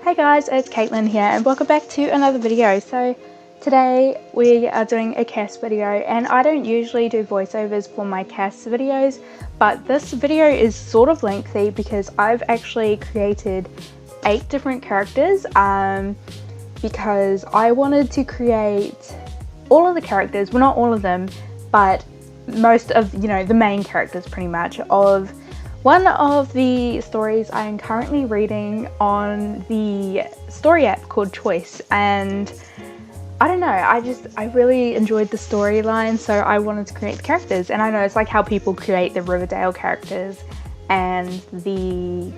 Hey guys, it's Caitlin here and welcome back to another video. So today we are doing a cast video, and I don't usually do voiceovers for my cast videos, but this video is sort of lengthy because I've actually created 8 different characters because I wanted to create all of the characters, well not all of them, but most of, the main characters pretty much of one of the stories I am currently reading on the story app called Choice. And I don't know, I really enjoyed the storyline, so I wanted to create the characters. And I know it's like how people create the Riverdale characters and the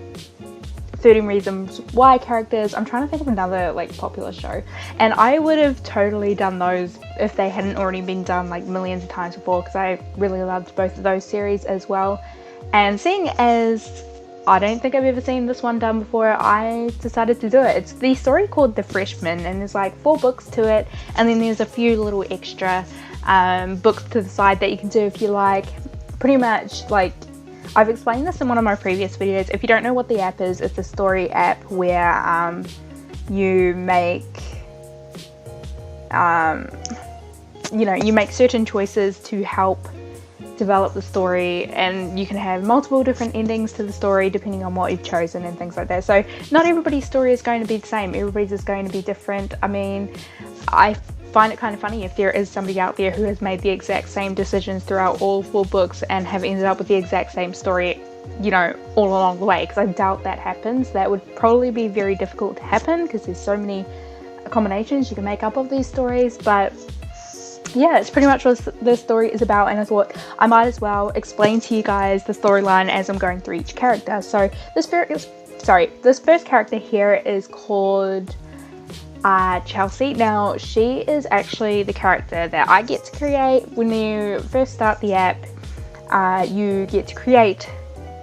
13 Reasons Why characters. I'm trying to think of another like popular show, and I would have totally done those if they hadn't already been done like millions of times before, because I really loved both of those series as well. And seeing as I don't think I've ever seen this one done before, I decided to do it. It's the story called The Freshman, and there's like 4 books to it, and then there's a few little extra books to the side that you can do if you like. Pretty much, like, I've explained this in one of my previous videos. If you don't know what the app is, it's a story app where you make you make certain choices to help develop the story, and you can have multiple different endings to the story depending on what you've chosen and things like that. So not everybody's story is going to be the same, everybody's is going to be different. I mean, I find it kind of funny if there is somebody out there who has made the exact same decisions throughout all 4 books and have ended up with the exact same story, all along the way, because I doubt that happens. That would probably be very difficult to happen because there's so many combinations you can make up of these stories. But yeah, it's pretty much what this story is about, and I thought I might as well explain to you guys the storyline as I'm going through each character. So this first character here is called Chelsea. Now, she is actually the character that I get to create. When you first start the app, you get to create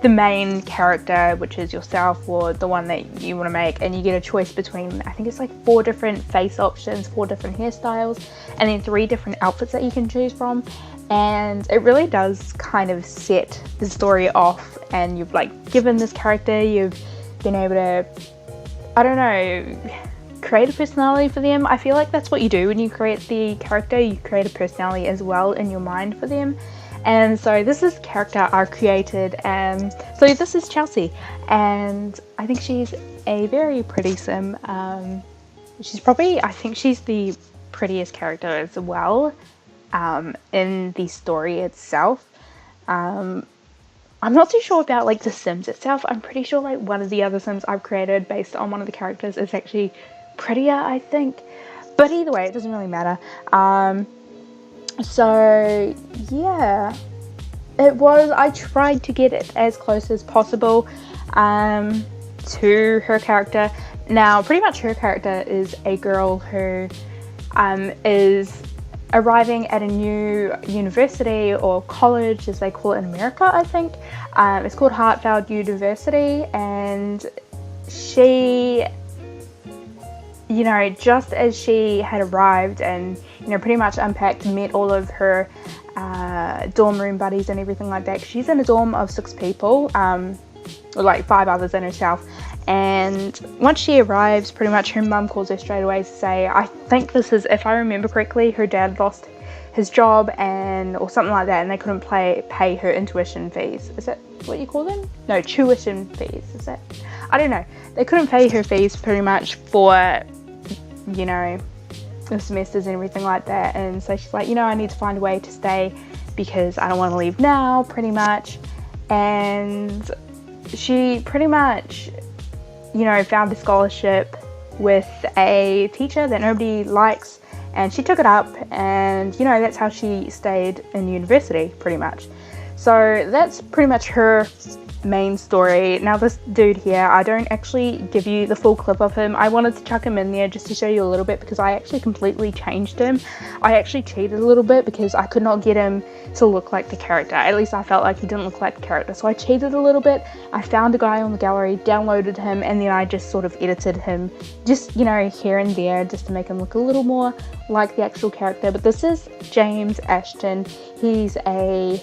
the main character, which is yourself or the one that you want to make, and you get a choice between, I think it's like 4 different face options, 4 different hairstyles, and then 3 different outfits that you can choose from. And it really does kind of set the story off, and you've like given this character, you've been able to, I don't know, create a personality for them. I feel like that's what you do when you create the character, you create a personality as well in your mind for them. And so this is the character I created, and so this is Chelsea, and I think she's a very pretty sim. I think she's the prettiest character as well in the story itself. I'm not too sure about like the Sims itself. I'm pretty sure like one of the other Sims I've created based on one of the characters is actually prettier, I think. But either way, it doesn't really matter. So yeah, I tried to get it as close as possible to her character. Now, pretty much her character is a girl who is arriving at a new university, or college as they call it in America, I think. It's called Hartford University, and she, just as she had arrived and pretty much unpacked, met all of her dorm room buddies and everything like that. She's in a dorm of 6 people, or like 5 others and herself. And once she arrives, pretty much her mum calls her straight away to say, I think this is, if I remember correctly, her dad lost his job or something like that, and they couldn't pay her tuition fees. Is that what you call them? No, tuition fees. Is that? I don't know. They couldn't pay her fees pretty much for, the semesters and everything like that. And so she's like, I need to find a way to stay because I don't want to leave now, pretty much. And she pretty much, found a scholarship with a teacher that nobody likes, and she took it up, and that's how she stayed in university pretty much. So that's pretty much her main story. Now this dude here, I don't actually give you the full clip of him. I wanted to chuck him in there just to show you a little bit, because I actually completely changed him. I actually cheated a little bit because I could not get him to look like the character. At least I felt like he didn't look like the character, so I cheated a little bit. I found a guy on the gallery, downloaded him, and then I just sort of edited him just here and there just to make him look a little more like the actual character. But this is James Ashton. He's a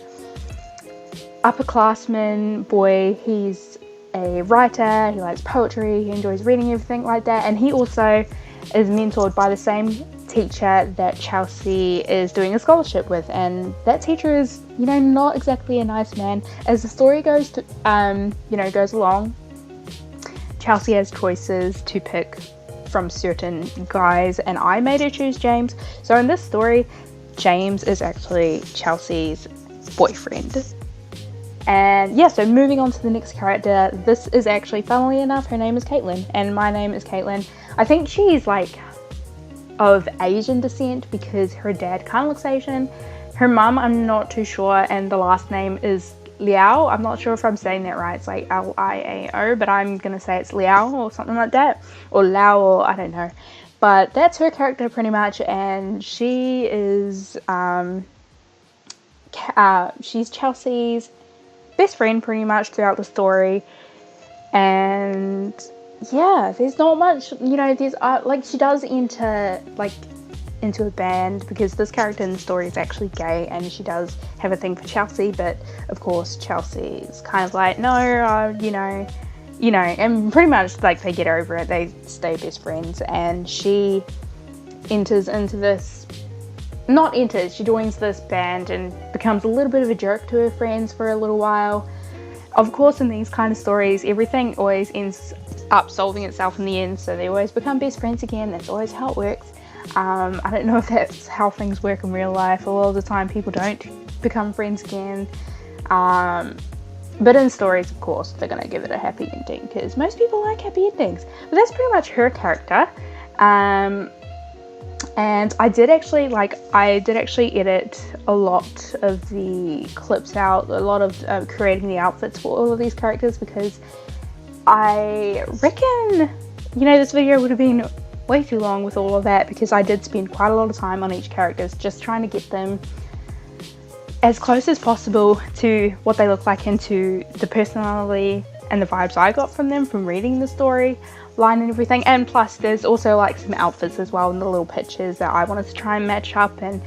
upperclassman boy. He's a writer, he likes poetry, he enjoys reading, everything like that, and he also is mentored by the same teacher that Chelsea is doing a scholarship with, and that teacher is, you know, not exactly a nice man. As the story goes goes along, Chelsea has choices to pick from certain guys, and I made her choose James. So in this story, James is actually Chelsea's boyfriend. And yeah, so moving on to the next character, this is actually, funnily enough, her name is Caitlin, and my name is Caitlin. I think she's like of Asian descent because her dad kind of looks Asian. Her mum, I'm not too sure, and the last name is Liao. I'm not sure if I'm saying that right. It's like Liao, but I'm gonna say it's Liao or something like that, or Lao, or I don't know. But that's her character pretty much, and she is she's Chelsea's best friend pretty much throughout the story. And yeah, there's not much, you know, there's like she does enter like into a band because this character in the story is actually gay, and she does have a thing for Chelsea, but of course Chelsea's kind of like, no, you know, and pretty much like they get over it, they stay best friends, and she enters into this, she joins this band and becomes a little bit of a jerk to her friends for a little while. Of course, in these kind of stories, everything always ends up solving itself in the end, so they always become best friends again. That's always how it works. I don't know if that's how things work in real life. A lot of the time people don't become friends again. But in stories, of course, they're going to give it a happy ending because most people like happy endings. But that's pretty much her character. And I did actually edit a lot of the clips out, a lot of creating the outfits for all of these characters, because I reckon, you know, this video would have been way too long with all of that, because I did spend quite a lot of time on each character just trying to get them as close as possible to what they look like and to the personality and the vibes I got from them from reading the story line and everything. And plus there's also like some outfits as well in the little pictures that I wanted to try and match up, and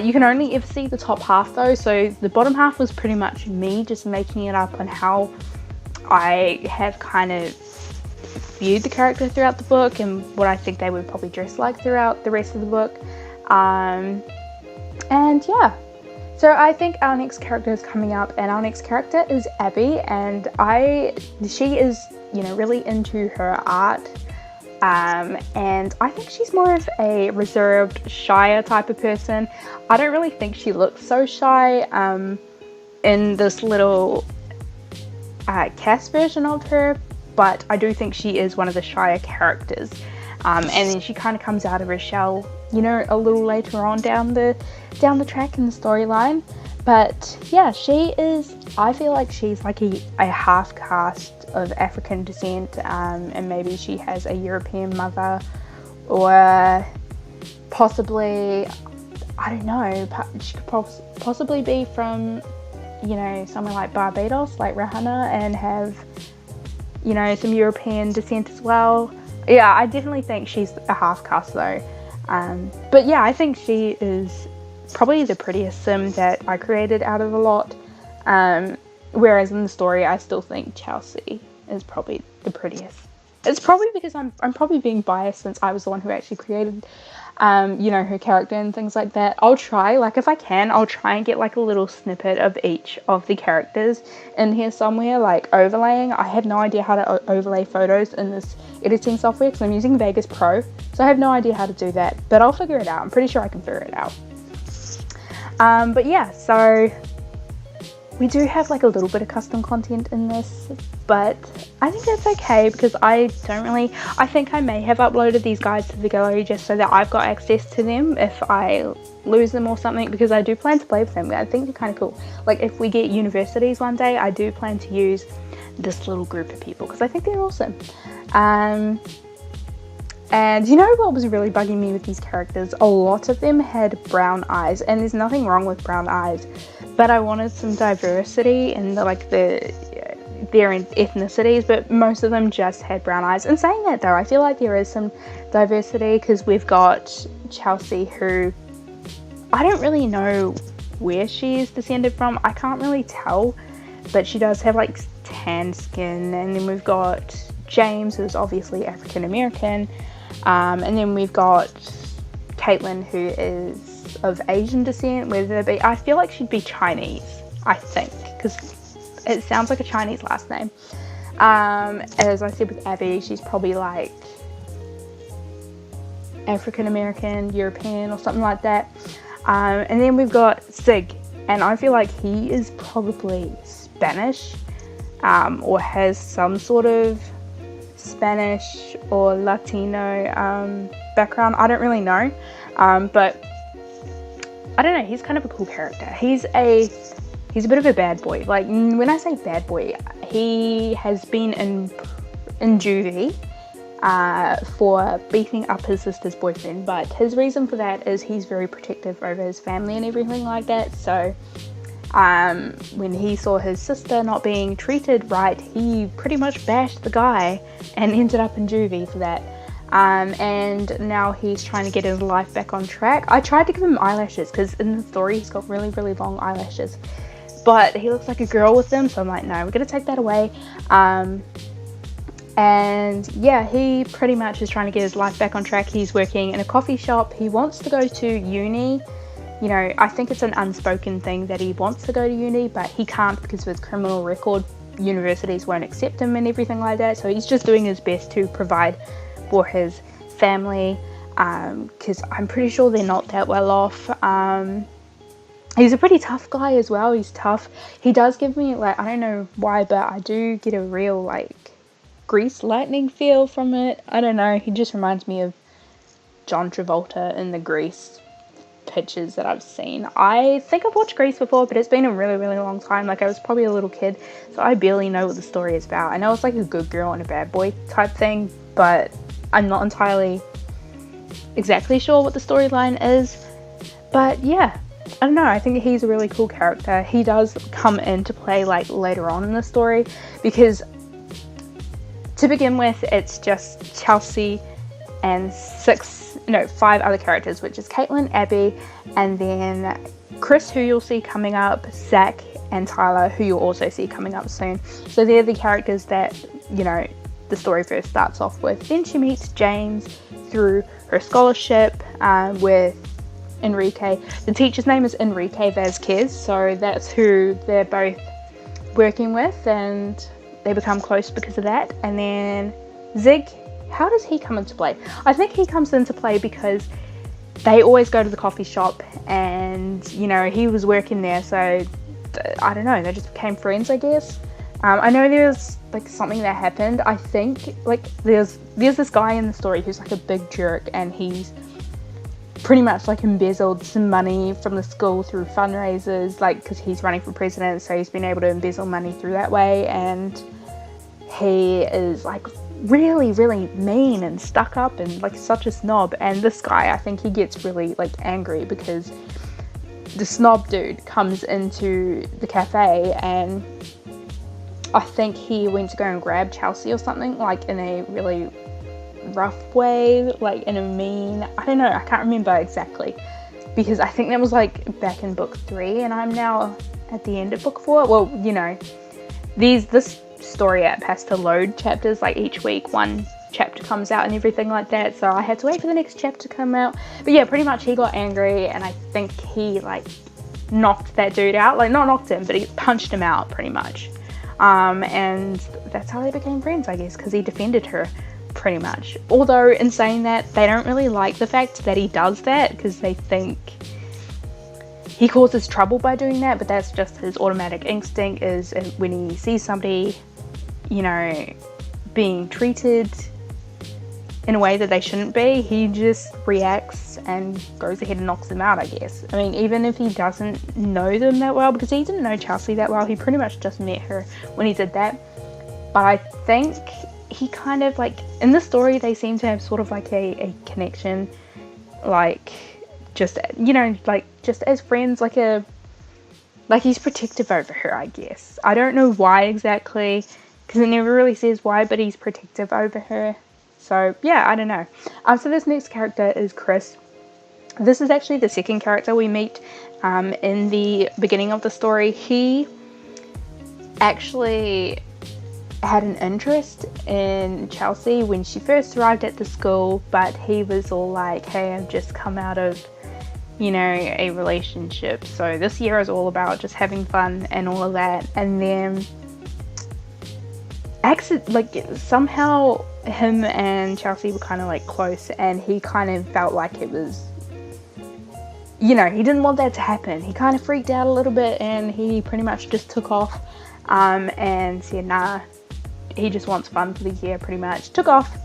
you can only ever see the top half though, so the bottom half was pretty much me just making it up on how I have kind of viewed the character throughout the book and what I think they would probably dress like throughout the rest of the book. And yeah, so I think our next character is coming up, and our next character is Abby, and she is, you know, really into her art, and I think she's more of a reserved, shyer type of person. I don't really think she looks so shy in this little cast version of her, but I do think she is one of the shyer characters, and then she kind of comes out of her shell, you know, a little later on down the track in the storyline. But yeah, I feel like she's like a half caste of African descent, and maybe she has a European mother, or possibly, I don't know, she could possibly be from, you know, somewhere like Barbados, like Rihanna, and have, you know, some European descent as well. Yeah, I definitely think she's a half caste though. But yeah, I think she is probably the prettiest sim that I created out of a lot. Whereas in the story, I still think Chelsea is probably the prettiest. It's probably because I'm probably being biased since I was the one who actually created, you know, her character and things like that. I'll try, like if I can, I'll try and get like a little snippet of each of the characters in here somewhere, like overlaying. I have no idea how to overlay photos in this editing software because I'm using Vegas Pro, so I have no idea how to do that, but I'll figure it out. I'm pretty sure I can figure it out. But yeah, so we do have like a little bit of custom content in this, but I think that's okay because I think I may have uploaded these guides to the gallery just so that I've got access to them if I lose them or something, because I do plan to play with them. I think they're kind of cool. Like if we get universities one day, I do plan to use this little group of people because I think they're awesome. And you know what was really bugging me with these characters? A lot of them had brown eyes, and there's nothing wrong with brown eyes, but I wanted some diversity in their ethnicities, but most of them just had brown eyes. And saying that though, I feel like there is some diversity because we've got Chelsea, who I don't really know where she is descended from. I can't really tell, but she does have like tan skin, and then we've got James, who's obviously African American, and then we've got Caitlin, who is of Asian descent, I feel like she'd be Chinese, I think, because it sounds like a Chinese last name. As I said with Abby, she's probably like African American, European, or something like that. And then we've got Zig, and I feel like he is probably Spanish, or has some sort of Spanish or Latino background. I don't really know, but I don't know, he's kind of a cool character. He's a bit of a bad boy. Like, when I say bad boy, he has been in juvie for beating up his sister's boyfriend, but his reason for that is he's very protective over his family and everything like that. So when he saw his sister not being treated right, he pretty much bashed the guy and ended up in juvie for that. And now he's trying to get his life back on track. I tried to give him eyelashes, because in the story he's got really, really long eyelashes, but he looks like a girl with them, so I'm like, no, we're gonna take that away. And yeah, he pretty much is trying to get his life back on track. He's working in a coffee shop. He wants to go to uni. You know, I think it's an unspoken thing that he wants to go to uni, but he can't because of his criminal record. Universities won't accept him and everything like that, so he's just doing his best to provide for his family, because I'm pretty sure they're not that well off. He's a pretty tough guy as well. He's tough. He does give me, like, I don't know why, but I do get a real, like, Grease Lightning feel from it. I don't know, he just reminds me of John Travolta in the Grease pictures that I've seen. I think I've watched Grease before, but it's been a really, really long time. Like, I was probably a little kid, so I barely know what the story is about. I know it's like a good girl and a bad boy type thing, but I'm not entirely exactly sure what the storyline is. But yeah, I don't know, I think he's a really cool character. He does come into play, like, later on in the story, because to begin with, it's just Chelsea and 5 other characters, which is Caitlin, Abby, and then Chris, who you'll see coming up, Zach, and Tyler, who you'll also see coming up soon. So they're the characters that, you know, the story first starts off with. Then she meets James through her scholarship with Enrique. The teacher's name is Enrique Vasquez, so that's who they're both working with, and they become close because of that. And then Zig, how does he come into play? I think he comes into play because they always go to the coffee shop, and, you know, he was working there, so I don't know, they just became friends, I guess. I know there's, like, something that happened. I think, like, there's this guy in the story who's, like, a big jerk, and he's pretty much, like, embezzled some money from the school through fundraisers, like, because he's running for president, so he's been able to embezzle money through that way, and he is, like, really, really mean and stuck up and, like, such a snob. And this guy, I think he gets really, like, angry because the snob dude comes into the cafe, and I think he went to go and grab Chelsea or something, like, in a really rough way, like, in a mean, I don't know, I can't remember exactly, because I think that was, like, back in book 3, and I'm now at the end of book 4. Well, you know, this story app has to load chapters, like, each week one chapter comes out and everything like that, so I had to wait for the next chapter to come out. But yeah, pretty much he got angry, and I think he, like, knocked that dude out, like, not knocked him, but he punched him out pretty much. And that's how they became friends, I guess, because he defended her pretty much. Although, in saying that, they don't really like the fact that he does that, because they think he causes trouble by doing that, but that's just his automatic instinct, is when he sees somebody, you know, being treated in a way that they shouldn't be, he just reacts and goes ahead and knocks them out, I guess. I mean, even if he doesn't know them that well, because he didn't know Chelsea that well, he pretty much just met her when he did that. But I think he kind of, like, in the story, they seem to have sort of like a connection, like, just, you know, like, just as friends, like he's protective over her, I guess. I don't know why exactly, because it never really says why, but he's protective over her. So yeah, I don't know. So this next character is Chris. This is actually the second character we meet in the beginning of the story. He actually had an interest in Chelsea when she first arrived at the school, but he was all like, hey, I've just come out of, you know, a relationship, so this year is all about just having fun and all of that. And then somehow him and Chelsea were kind of like close, and he kind of felt like it was, you know, he didn't want that to happen. He kind of freaked out a little bit, and he pretty much just took off and said nah, he just wants fun for the year, pretty much. Took off,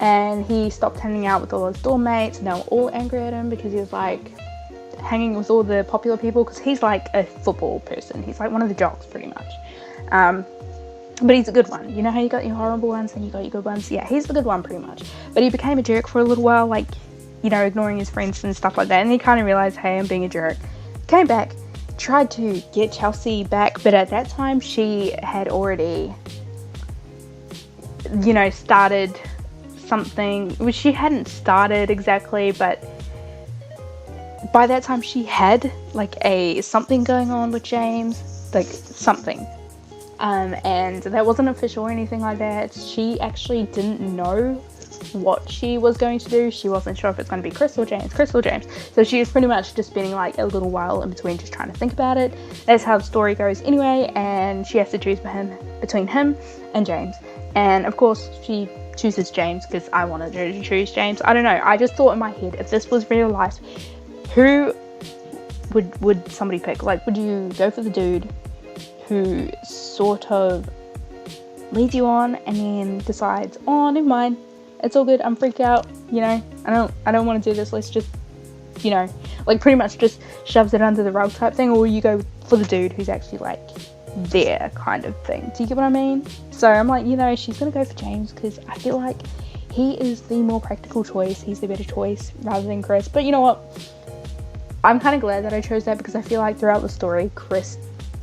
and he stopped hanging out with all his dorm mates, and they were all angry at him because he was like hanging with all the popular people, because he's like a football person. He's like one of the jocks, pretty much. But he's a good one. You know how you got your horrible ones and you got your good ones? Yeah, he's the good one, pretty much. But he became a jerk for a little while, like, you know, ignoring his friends and stuff like that. And he kind of realized, hey, I'm being a jerk. Came back, tried to get Chelsea back, but at that time she had already, you know, started something, which she hadn't started exactly, but by that time she had like something going on with James, like something. And that wasn't official or anything like that. She actually didn't know what she was going to do. She wasn't sure if it's going to be Chris or James. So she was pretty much just spending like a little while in between just trying to think about it. That's how the story goes anyway, and she has to choose between him and James. And of course she chooses James because I wanted her to choose James. I don't know, I just thought in my head, if this was real life, who would somebody pick? Like, would you go for the dude who sort of leads you on and then decides, oh, never mind, it's all good, I'm freaked out, you know, I don't want to do this, let's just, you know, like pretty much just shoves it under the rug type thing? Or you go for the dude who's actually like there kind of thing? Do you get what I mean? So I'm like, you know, she's gonna go for James because I feel like he is the more practical choice, he's the better choice rather than Chris. But you know what, I'm kind of glad that I chose that, because I feel like throughout the story Chris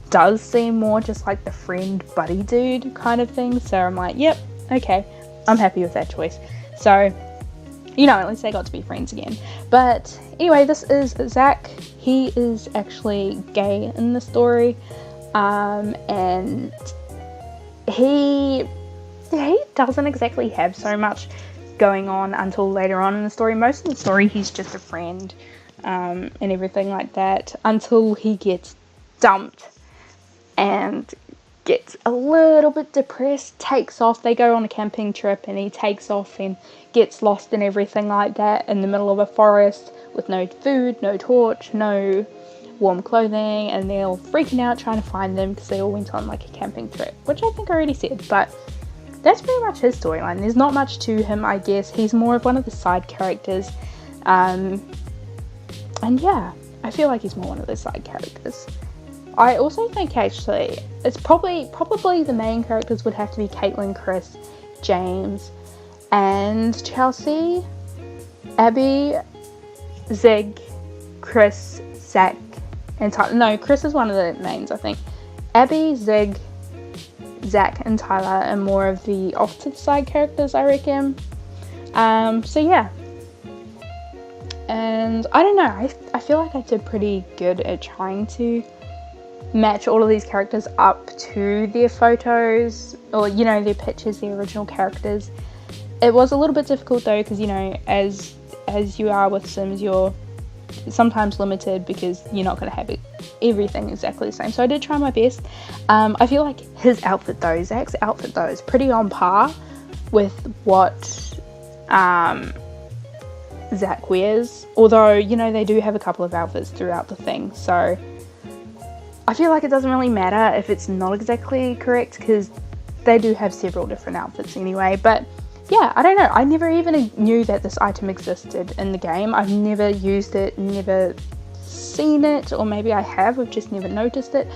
does seem more just like the friend buddy dude kind of thing. So I'm like, yep, okay, I'm happy with that choice. So, you know, at least they got to be friends again. But anyway, this is Zach. He is actually gay in the story, and he doesn't exactly have so much going on until later on in the story. Most of the story he's just a friend and everything like that, until he gets dumped and gets a little bit depressed, takes off. They go on a camping trip and he takes off and gets lost and everything like that in the middle of a forest with no food, no torch, no warm clothing, and they're all freaking out trying to find them because they all went on like a camping trip, which I think I already said. But that's pretty much his storyline. There's not much to him, I guess. He's more of one of the side characters, and yeah, I feel like he's more one of the side characters. I also think actually it's probably the main characters would have to be Caitlin, Chris, James, and Chelsea, Abby, Zig, Chris, Zach, and Tyler. No, Chris is one of the mains, I think. Abby, Zig, Zach, and Tyler are more of the off to the side characters, I reckon. So yeah. And I don't know, I feel like I did pretty good at trying to match all of these characters up to their photos, or, you know, their pictures, their original characters. It was a little bit difficult though, because, you know, as you are with Sims, you're sometimes limited because you're not going to have everything exactly the same. So I did try my best. I feel like his outfit though, Zach's outfit though, is pretty on par with what Zach wears, although, you know, they do have a couple of outfits throughout the thing, so I feel like it doesn't really matter if it's not exactly correct, because they do have several different outfits anyway. But yeah, I don't know, I never even knew that this item existed in the game. I've never used it, never seen it, or maybe I have, I've just never noticed it.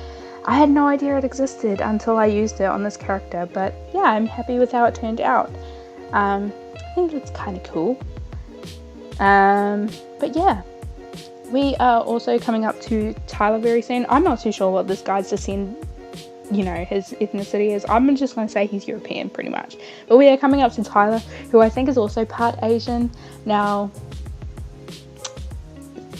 I had no idea it existed until I used it on this character. But yeah, I'm happy with how it turned out. I think it's kind of cool. But yeah, we are also coming up to Tyler very soon. I'm not too sure what this guy's descent, you know, his ethnicity is. I'm just going to say he's European pretty much. But we are coming up to Tyler, who I think is also part Asian. Now,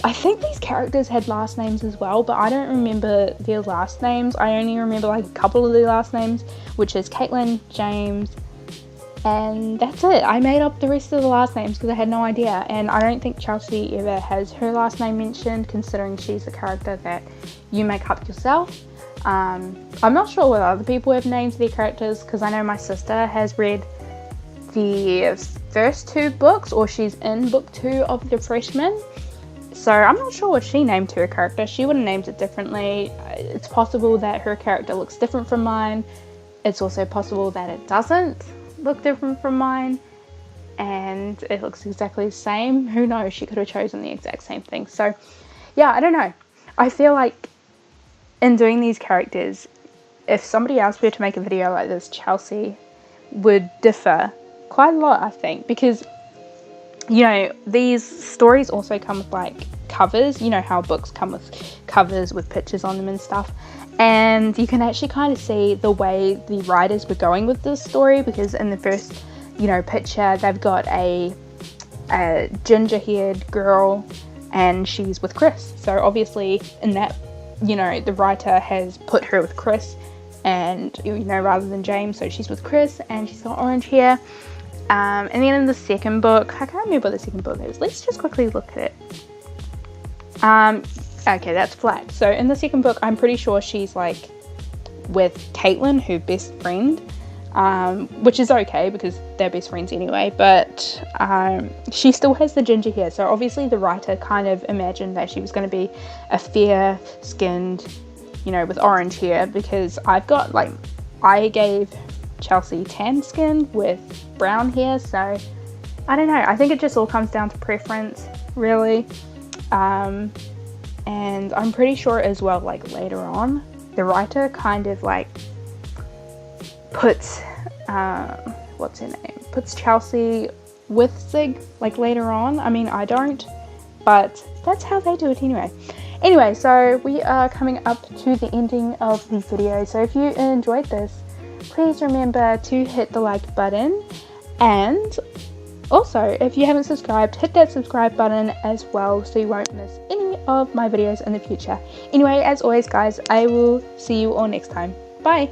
I think these characters had last names as well, but I don't remember their last names. I only remember like a couple of their last names, which is Caitlin, James, and that's it. I made up the rest of the last names because I had no idea, and I don't think Chelsea ever has her last name mentioned, considering she's a character that you make up yourself. I'm not sure whether other people have names their characters, because I know my sister has read the first 2 books, or she's in book 2 of The Freshman. So I'm not sure what she named her character. She would have named it differently. It's possible that her character looks different from mine. It's also possible that it doesn't look different from mine, and it looks exactly the same. Who knows? She could have chosen the exact same thing. So yeah, I don't know. I feel like in doing these characters, if somebody else were to make a video like this, Chelsea would differ quite a lot, I think, because you know, these stories also come with like covers. You know how books come with covers with pictures on them and stuff, and you can actually kind of see the way the writers were going with this story, because in the first, you know, picture they've got a ginger-haired girl and she's with Chris. So obviously in that, you know, the writer has put her with Chris, and you know, rather than James, so she's with Chris and she's got orange hair. And then in the second book, I can't remember what the second book is. Let's just quickly look at it. Okay, that's flat. So in the second book, I'm pretty sure she's like with Caitlin, her best friend, which is okay because they're best friends anyway. But she still has the ginger hair. So obviously the writer kind of imagined that she was going to be a fair-skinned, you know, with orange hair, because I've got like, I gave Chelsea tan skin with brown hair, so I don't know. I think it just all comes down to preference, really. And I'm pretty sure as well, like later on, the writer kind of like puts what's her name? Puts Chelsea with Sig, like later on. I mean, I don't, but that's how they do it anyway. Anyway, so we are coming up to the ending of the video. So if you enjoyed this, please remember to hit the like button, and also if you haven't subscribed, hit that subscribe button as well so you won't miss any of my videos in the future. Anyway, as always guys, I will see you all next time. Bye!